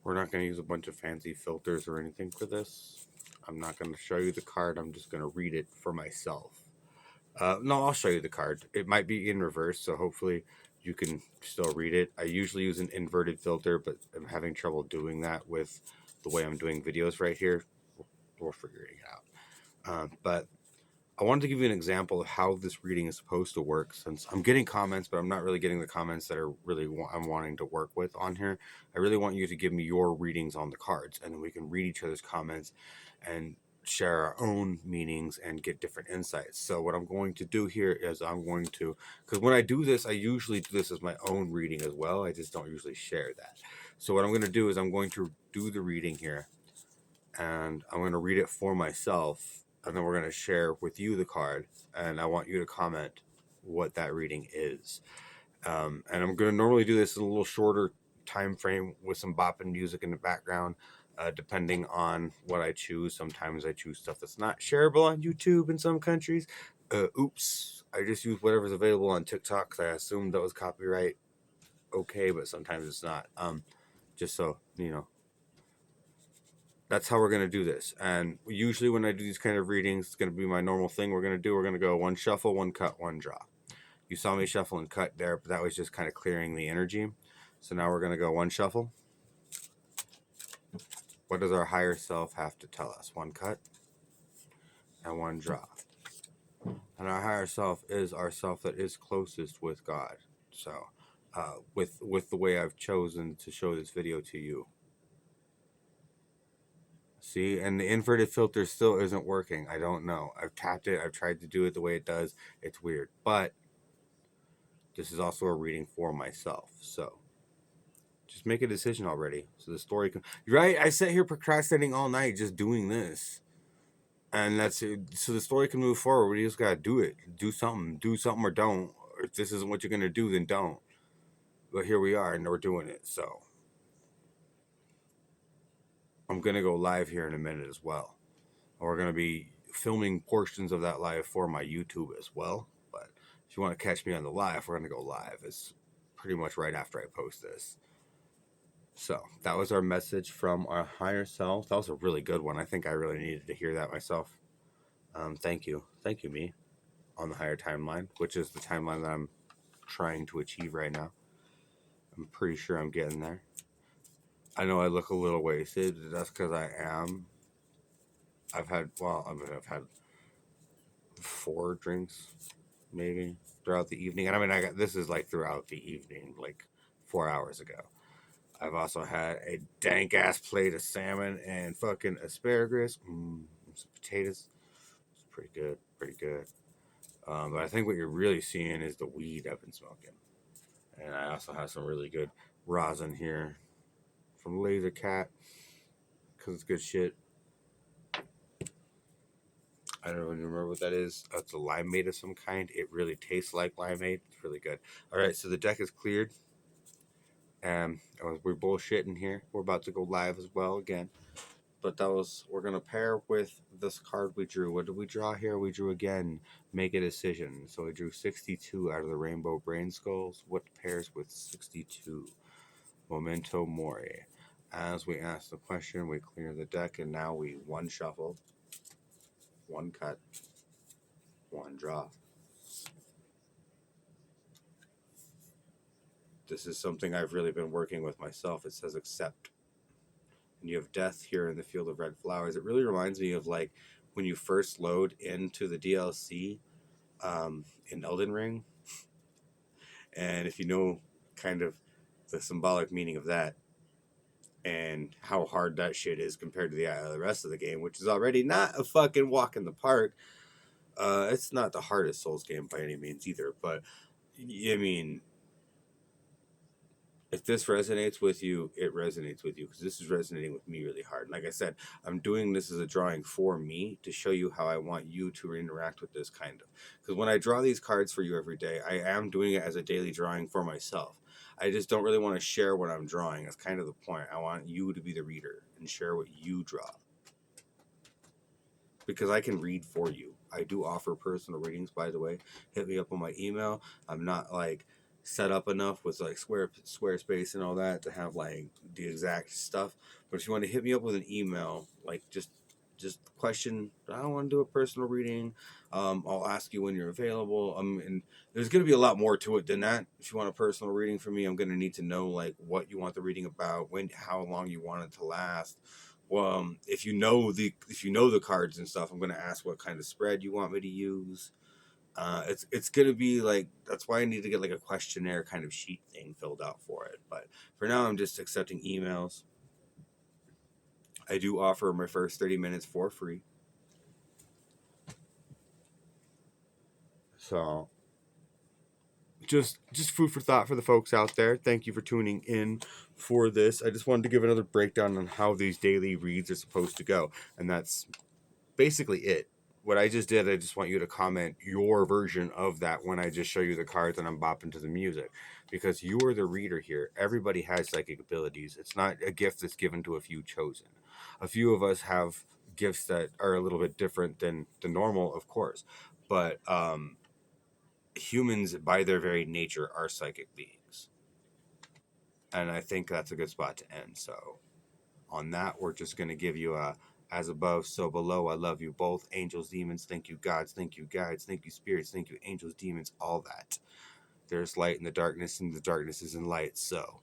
We're not going to use a bunch of fancy filters or anything for this. I'm not going to show you the card. I'm just going to read it for myself. No, I'll show you the card. It might be in reverse, so hopefully you can still read it. I usually use an inverted filter, but I'm having trouble doing that with the way I'm doing videos right here. We're figuring it out. But I wanted to give you an example of how this reading is supposed to work, since I'm getting comments, but I'm not really getting the comments that are really I'm wanting to work with on here. I really want you to give me your readings on the cards, and then we can read each other's comments and share our own meanings and get different insights. So what I'm going to do here is I'm going to, because when I do this, I usually do this as my own reading as well. I just don't usually share that. So what I'm going to do is I'm going to do the reading here, and I'm going to read it for myself, and then we're going to share with you the card, and I want you to comment what that reading is. And I'm going to normally do this in a little shorter time frame with some bopping music in the background, depending on what I choose. Sometimes I choose stuff that's not shareable on YouTube in some countries. Oops, I just use whatever's available on TikTok because I assumed that was copyright okay, but sometimes it's not. Just so you know, that's how we're going to do this. And usually when I do these kind of readings, it's going to be my normal thing. We're going to go one shuffle, one cut, one draw. You saw me shuffle and cut there, but that was just kind of clearing the energy. So now we're going to go one shuffle. What does our higher self have to tell us? One cut and one draw. And our higher self is our self that is closest with God. So with the way I've chosen to show this video to you. See, and the inverted filter still isn't working. I don't know. I've tapped it. I've tried to do it the way it does. It's weird. But this is also a reading for myself. So just make a decision already. So the story can... Right? I sat here procrastinating all night just doing this. And that's it. So the story can move forward. You just got to do it. Do something. Do something or don't. Or if this isn't what you're going to do, then don't. But here we are and we're doing it. So I'm going to go live here in a minute as well. We're going to be filming portions of that live for my YouTube as well. But if you want to catch me on the live, we're going to go live. It's pretty much right after I post this. So that was our message from our higher self. That was a really good one. I think I really needed to hear that myself. Thank you. Thank you, me, on the higher timeline, which is the timeline that I'm trying to achieve right now. I'm pretty sure I'm getting there. I know I look a little wasted. That's because I am. I've had 4 drinks maybe throughout the evening. And I mean, this is like throughout the evening, like 4 hours ago. I've also had a dank ass plate of salmon and fucking asparagus, some potatoes. It's pretty good, pretty good. But I think what you're really seeing is the weed I've been smoking. And I also have some really good rosin here from Laser Cat because it's good shit. I don't even remember what that is. It's a limeade of some kind. It really tastes like limeade. It's really good. All right, so the deck is cleared. We're bullshitting here. We're about to go live as well again. But we're going to pair with this card we drew. What did we draw here? We drew again, make a decision. So we drew 62 out of the Rainbow Brain Skulls. What pairs with 62? Memento Mori. As we ask the question, we clear the deck, and now we one shuffle, one cut, one draw. This is something I've really been working with myself. It says accept. And you have death here in the field of red flowers. It really reminds me of like when you first load into the DLC in Elden Ring. And if you know kind of the symbolic meaning of that and how hard that shit is compared to the rest of the game, which is already not a fucking walk in the park. It's not the hardest Souls game by any means either, but I mean, if this resonates with you, it resonates with you because this is resonating with me really hard. And like I said, I'm doing this as a drawing for me to show you how I want you to interact with this kind of. Because when I draw these cards for you every day, I am doing it as a daily drawing for myself. I just don't really want to share what I'm drawing. That's kind of the point. I want you to be the reader and share what you draw. Because I can read for you. I do offer personal readings, by the way. Hit me up on my email. I'm not like set up enough with like Squarespace and all that to have like the exact stuff. But if you want to hit me up with an email, like just question, I don't want to do a personal reading. I'll ask you when you're available. And there's going to be a lot more to it than that. If you want a personal reading from me, I'm going to need to know like what you want the reading about, how long you want it to last. If you know the cards and stuff, I'm going to ask what kind of spread you want me to use. It's gonna be like, that's why I need to get like a questionnaire kind of sheet thing filled out for it. But for now, I'm just accepting emails. I do offer my first 30 minutes for free. So just food for thought for the folks out there. Thank you for tuning in for this. I just wanted to give another breakdown on how these daily reads are supposed to go, and that's basically it. What I just did, I just want you to comment your version of that when I just show you the cards and I'm bopping to the music, because you are the reader here. Everybody has psychic abilities. It's not a gift that's given to a few chosen. A few of us have gifts that are a little bit different than the normal, of course, but humans by their very nature are psychic beings, and I think that's a good spot to end. So on that, we're just going to give you a as above, so below. I love you both. Angels, demons, thank you, gods, thank you, guides, thank you, spirits, thank you, angels, demons, all that. There's light in the darkness, and the darkness is in light. So